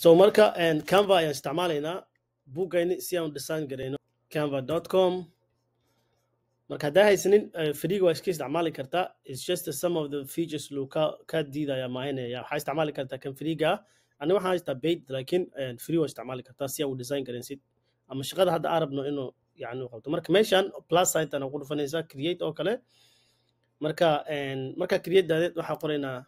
So marka Canva ayaan isticmaalaynaa buugayni si aan u design garayno canva.com. marka haddaa haysanin free waa iska isticmaali kartaa. It's just some of the features luu ka diidaya maahinaya. Waxaa isticmaali kartaa kan freega ani waxaan haystaa paid laakiin free waa isticmaali kartaa si aan u design garaysid ama shaqada hadda aan rabno inuu yani qabto. marka meeshan plus sign tan ku dhufanaysaa create oo kale. marka create daadeed waxaa qoraynaa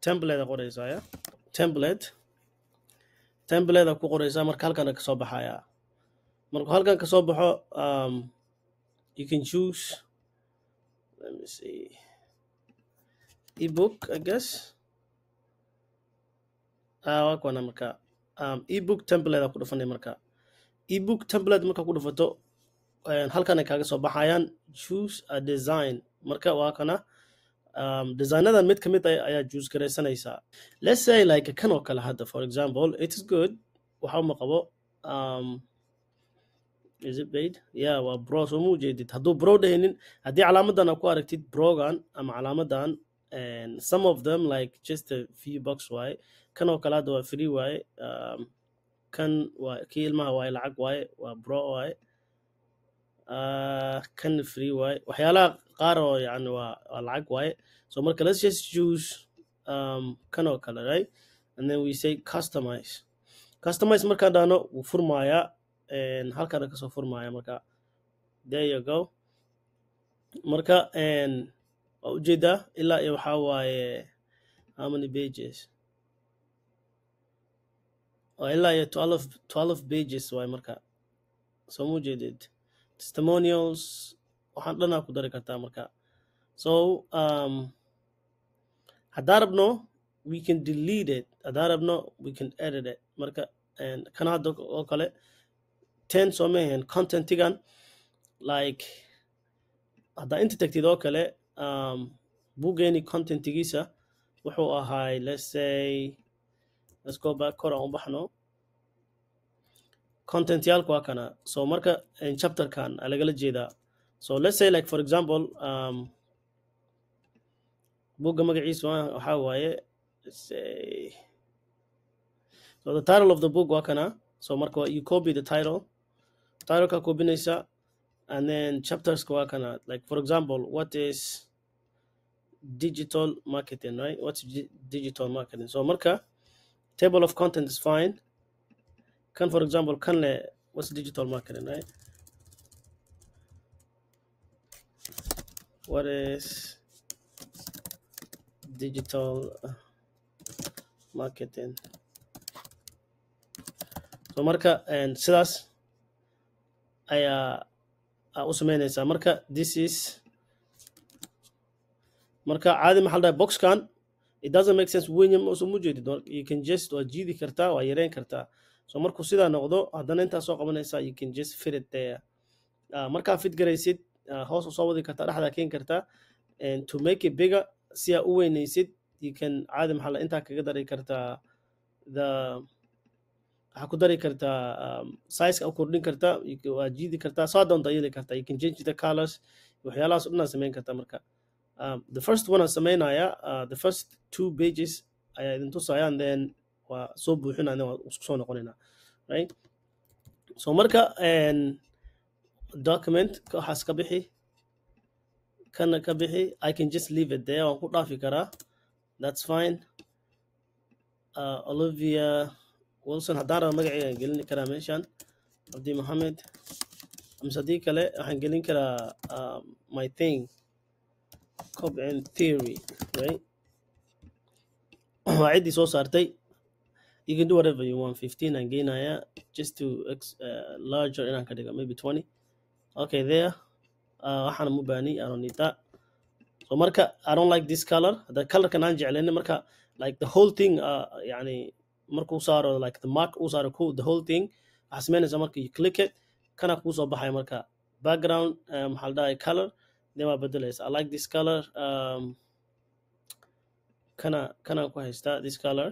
template qoraysaa ya template ku qoraysaa marka halkan ka soo baxaya. marka halkan ka soo baxo you can choose, let me see, ebook I guess. waa kuwana marka ebook template ku dhufanay. marka ebook template marka ku dhufato halkan ay kaaga soo baxayaan choose a design. marka waa kana designadan mid kamid ayaa choose garaysanaysaa. Let's say like kan oo kale hadda for example it is good waxa ma qabo is it paid? Yeah, waa bro soo mu jeedid. hadduu bro dhahinin haddii calaamadan ku aragtid brogan ama calaamadan and some of them like just a few bucks waaye. kan oo kale hadda waa free waaye. kan waa kii ilmaha waaye lacag waaye waa bro waaye. kan free waaye. waxyaalaha qaar oo yani waa lacag waaye. So marka let's just choose kan oo kale, right? And then we say customize markaan dhahno wuu furmayaa halkan ka soo furmaya. marka there you go. marka waa ujeedaa ilaa iyo waxaa waaye how many pages? waa ilaa iyo 12 pages waaye. marka soo mu jeedid testimonials waxaan dhanaa ku dari kartaa. marka so haddaan rabno we can delete it, haddaan rabno we can edit it. marka kan hadda oo kale 10 soo mehen contentigan like haddaa inta tagtid oo kale buuggeeni contentigiisa wuxuu ahaay let's say let's go back kor aan u baxno contentyaalku waa kana. so marka chapterkan lagala jeedaa. so let's say like for example buugga magaciisa waxaa waaye let's say so the title of the book waa kana. so marka you copy the title ka koobinaysa and then chapters waa kana. like for example what is digital marketing, right? what's digital marketing? so marka table of content is fine. kan for example kan le what's digital marketing, right? what is digital marketing? so marka sidaas ayaa u sameynaysaa. marka this is marka caadi maxaa dhahay boxkan it doesn't make sense weyn ma soo mujeedid. you can just waa jiidi kartaa waa yareyn kartaa. so markuu sidaa noqdo haddana intaa soo qabanaysaa you can just fit it there. markaa fit garaysid hoos u soo wadi kartaa dhexdaa keeni kartaa and to make it bigger si aa u weynaysid you can caadi maxaa intaa kaga dari kartaa waxaa ku dari kartaa size ka kordhin kartaa waa jiidi kartaa saa doonta yeeli kartaa. you can change the colors waxyaalahaas oo dhan aad samayn kartaa. marka the first one aan samaynaya the first 2 pages ayaa idin tusaya and then waa soo buuxinayna waa isku soo noqonayna, right? so marka document waxaas ka bixi kana ka bixi. I can just leave it there waan ku dhaafi karaa, that's fine. Olivia Wilson haddaan raba magacayga gelin karaa meeshan Abdi Mohamed amse haddii kale waxaan gelin karaa my thing copy theory, right? waa ciddii soo saartay. you can do whatever you want. 15 aan geynaya just to larger inaan ka dhigo maybe 20. okay there waxaan mu baani I don't need that. so marka I don't like this color. the color kan aan jeclayna marka like the whole thing yani markuu saaro like the mark uu saaro the whole thing waxaa samaynaysaa marka you click it kana kuu soo baxaya marka background maxaa la dhahay color then waa bedelaysa. I like this color kana ku haystaa this color.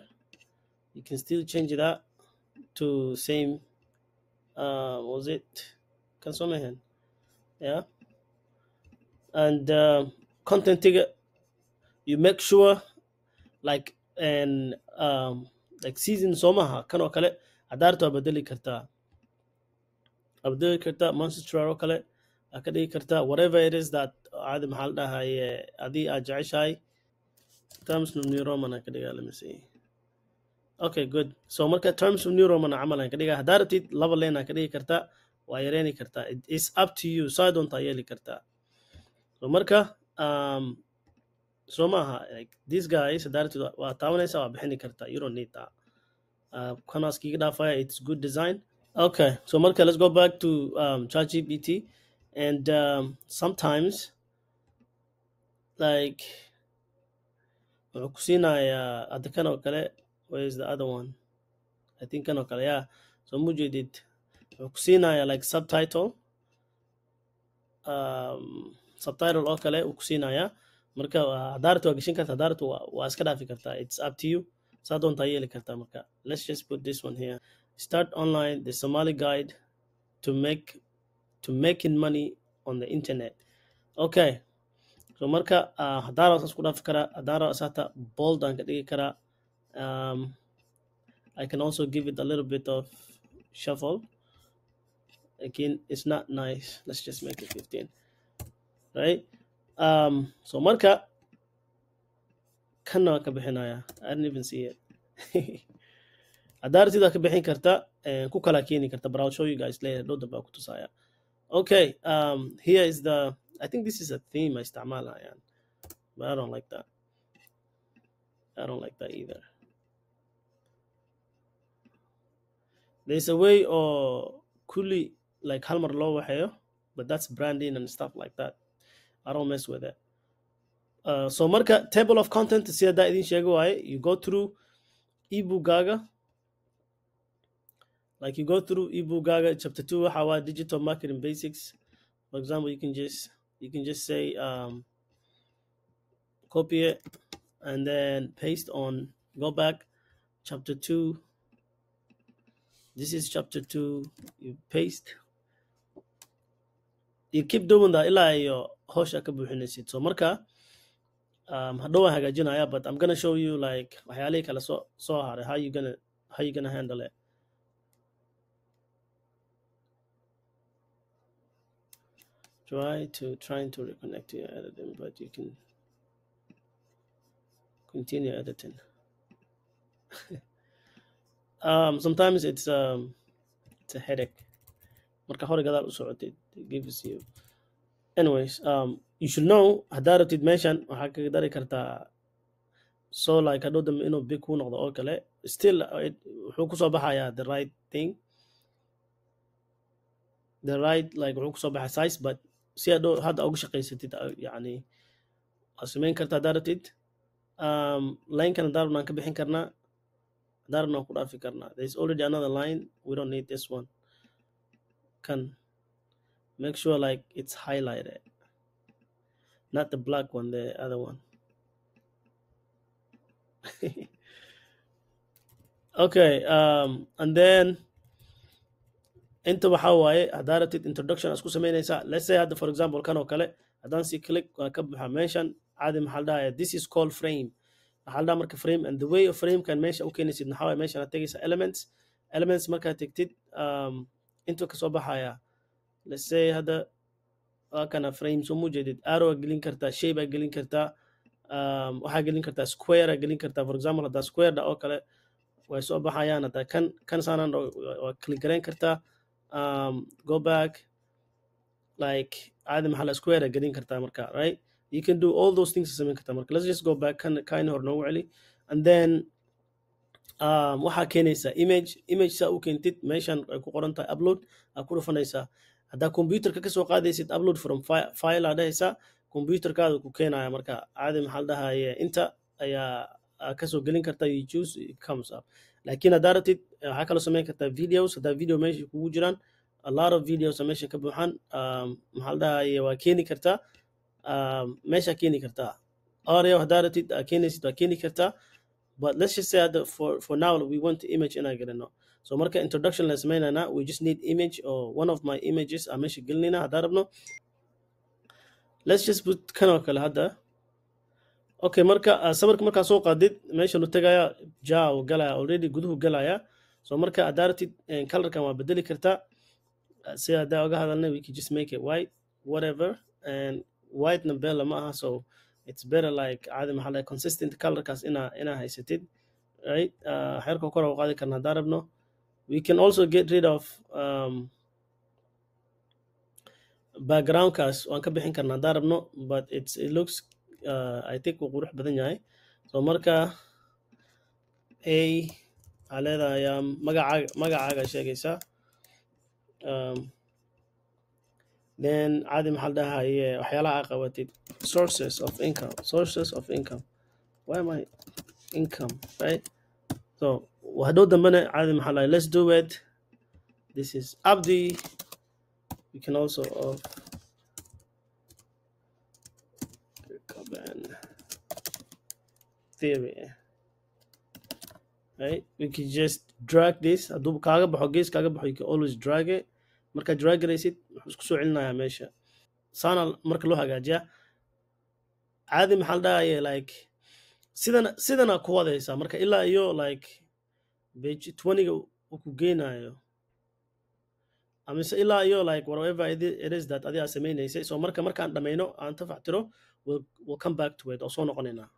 you can still change that to same was it kan soo mehen yeah. and content you make sure like and like season somaha kan oo kale hadaarto waa bedeli kartaa abdeli kartaa monster oo kale aa ka dhigi kartaa whatever it is that caadi maxaa la dhahaye adii aad jeceshahay terms of new roman aan ka dhigaa let me see okay good so marka terms of new roman camal aan ka dhigaa hadaa rabtid laba leen aan ka dhigi kartaa waa yareeni kartaa it is up to you saa doontaa yeeli kartaa so marka so maaha like these guys hadaa rabtid waa taabanaysaa waa bixini kartaa you don't need that kanaas kiga dhaafaya it's good design. Okay, so Marka, let's go back to ChatGPT, and sometimes, like, at the kind of where is the other one? I think kind of yeah. So Muji did like subtitle, subtitle or kale ukusinaya. Marka hadartu agishin karta hadartu waa iska dhaafi kartaa. It's up to you. Saa doonta yeeli kartaa marka. Let's just put this one here. Start online, the Somali guide to making money on the internet. Okay, so marka hadara isku dhaaf kara hadara asata bold aan ka dhigi kara. I can also give it a little bit of shuffle. Again, it's not nice. Let's just make it 15, right? So marka kana ka bixinaya. I didn't even see it. Hadartida ka bixin karta ku kala keeni karta, but I'll show you guys later. Don't about kutusaya. Okay, here is the, I think this is a theme I isticmala yan, but I don't like that. I don't like that either. There's a way or kuli like halmar low waxayo, but that's branding and stuff like that. I don't mess with it. So marka table of content sida da idin sheego waaye, you go through eBookgaga. Like you go through eBookgaga chapter 2 how digital marketing basics. For example, you can just say copy it and then paste on, go back chapter 2. This is chapter 2. You paste. You keep doing that ila iyo hosha ka buuxinaysid. So marka hadhow waan hagaajinaya, but I'm gonna show you like waxyaalihii kala soo haray how you gonna handle it. Trying to reconnect to your editing, but you can continue editing. Sometimes it's a headache. Marka hore gadaal u socotid, it gives you. Anyways, you should know hadaratid meeshan waxaa kaga dari kartaa so like hadhow dambe inuu big ku noqdo oo kale, still wuxuu kusoo baxayaa the right thing, the right like wuxuu kusoo baxay size, but si hadhow hadda uga shaqaysatid yani waa samayn kartaa hadaratid. Line-kan hadarabna aan ka bixin karnaa, hadarabna aan ku dhaafi karnaa. There's already another line, we don't need this one. Can make sure like it's highlighted, not the black one, the other one. Okay, and then inta waxa waaye hadaratid introduction asku sameynaysa. Let's say hadda for example kan oo kale haddaan si click waa ka buxa meeshan caadi maxaa la dhahaya, this is called frame. Maxaa la dhaha marka frame, and the way of frame kan meesha u keenaysid maxaa waaye meeshan aad tegaysa elements markaad tegtid intuu kasoo baxaya. Let's say hadda waa kana frame soo mujeedid, arrow gelin kartaa, shape gelin kartaa, waxaa gelin kartaa square gelin kartaa. For example hadda square da oo kale way soo baxayaan, hadda kan saanaan waa click gareyn kartaa. Go back like caadi maxaa la square gelin kartaa marka, right? You can do all those things samayn kartaa marka. Let's just go back kan hor noogu celi, and then waxaa keenaysa image saa u keentid meeshan ay ku qoran tahay upload aa ku dhufanaysaa. haddaa computerka kasoo qaadaysid upload from file aa dhahaysaa, computerkaada ku keenaya marka caadi maxaa la dhahaye inta ayaa kasoo gelin kartaa, you choose, it comes up. Laakiin haddaa rabtid waxaa kaloo samayn kartaa videos. haddaa video meesha kugu jiraan, a lot of videos meesha ka buuxan, maxaa la dhahaye waa keeni kartaa, meesha keeni kartaa. Audio haddaa rabtid keenaysid waa keeni kartaa, but let's just say that for now we want the image in again. So marka introduction la sameynayna, we just need image or one of my images aan meesha gelinayna haddaa rabno. Let's just put kan oo kale hadda. okay marka sawirka markaa soo qaadid meesha lu tagaya ja uu galaya already guduhu galaya so marka adartid colorkan waa bedeli kartaa si hadaa uga hadalna we can just make it white whatever and white na bella ma aha so it's better like caadi maxaa la consistent colorkaas ina haysatid right xeerka kor u qaadi karna hadaa rabno we can also get rid of backgroundkaas waan ka bixin karna hadaa rabno but it looks I think wuu qurux badan yahay so marka waxaa leedahay magacaaga sheegaysaa then caadi maxaa la dhahaye waxyaalaha aa qabatid sources of income why am I income right so hadhow dambena caadi maxaa la let's do it this is Abdi you can also theory right we can just drag this haduu kaaga baxo gees kaaga baxo you can always drag it marka drag garaysid wuxuu isku soo celinayaa meesha saana marka loo hagaajiyaa caadi maxaa la dhahaye like sidana ku wadaysaa marka ilaa iyo like page 20 uu ku geynayo amise ilaa iyo like whatever it is that adiga samaynaysay so markaan dhamayno aan tafaxtiro we'll come back to it oo soo noqonaynaa